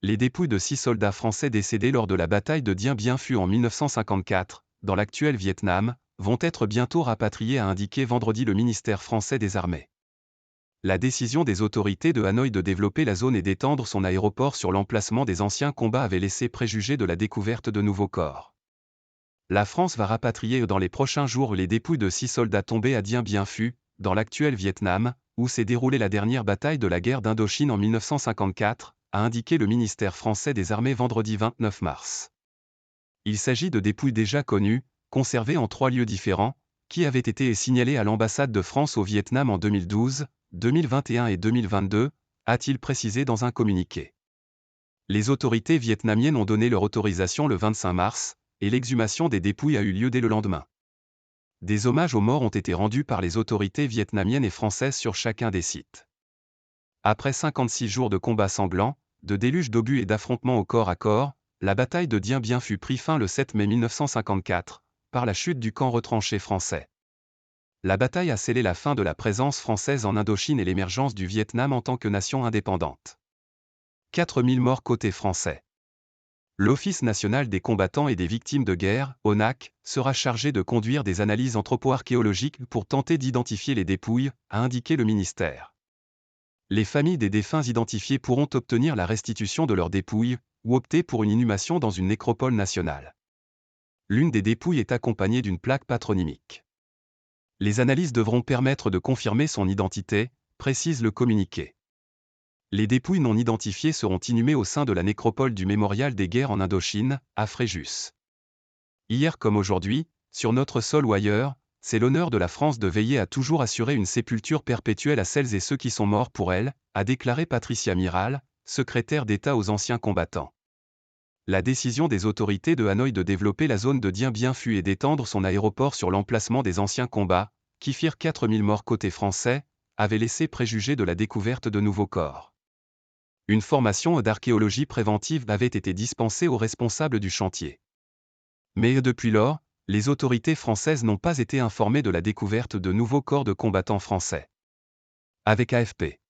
Les dépouilles de 6 soldats français décédés lors de la bataille de Dien Bien Phu en 1954, dans l'actuel Vietnam, vont être bientôt rapatriées, a indiqué vendredi le ministère français des Armées. La décision des autorités de Hanoï de développer la zone et d'étendre son aéroport sur l'emplacement des anciens combats avait laissé préjuger de la découverte de nouveaux corps. La France va rapatrier dans les prochains jours les dépouilles de 6 soldats tombés à Dien Bien Phu, dans l'actuel Vietnam, où s'est déroulée la dernière bataille de la guerre d'Indochine en 1954, a indiqué le ministère français des Armées vendredi 29 mars. Il s'agit de dépouilles déjà connues, conservées en 3 lieux différents, qui avaient été signalées à l'ambassade de France au Vietnam en 2012, 2021 et 2022, a-t-il précisé dans un communiqué. Les autorités vietnamiennes ont donné leur autorisation le 25 mars, et l'exhumation des dépouilles a eu lieu dès le lendemain. Des hommages aux morts ont été rendus par les autorités vietnamiennes et françaises sur chacun des sites. Après 56 jours de combats sanglants, de déluges d'obus et d'affrontements au corps à corps, la bataille de Dien Bien Phu prit fin le 7 mai 1954, par la chute du camp retranché français. La bataille a scellé la fin de la présence française en Indochine et l'émergence du Vietnam en tant que nation indépendante. 4000 morts côté français. L'Office national des combattants et des victimes de guerre, ONAC, sera chargé de conduire des analyses anthropo-archéologiques pour tenter d'identifier les dépouilles, a indiqué le ministère. Les familles des défunts identifiés pourront obtenir la restitution de leurs dépouilles, ou opter pour une inhumation dans une nécropole nationale. L'une des dépouilles est accompagnée d'une plaque patronymique. Les analyses devront permettre de confirmer son identité, précise le communiqué. Les dépouilles non identifiées seront inhumées au sein de la nécropole du Mémorial des guerres en Indochine, à Fréjus. Hier comme aujourd'hui, sur notre sol ou ailleurs, c'est l'honneur de la France de veiller à toujours assurer une sépulture perpétuelle à celles et ceux qui sont morts pour elle, a déclaré Patricia Miral, secrétaire d'État aux anciens combattants. La décision des autorités de Hanoï de développer la zone de Dien Bien Phu et d'étendre son aéroport sur l'emplacement des anciens combats, qui firent 4000 morts côté français, avait laissé préjuger de la découverte de nouveaux corps. Une formation d'archéologie préventive avait été dispensée aux responsables du chantier. Mais depuis lors, les autorités françaises n'ont pas été informées de la découverte de nouveaux corps de combattants français. Avec AFP.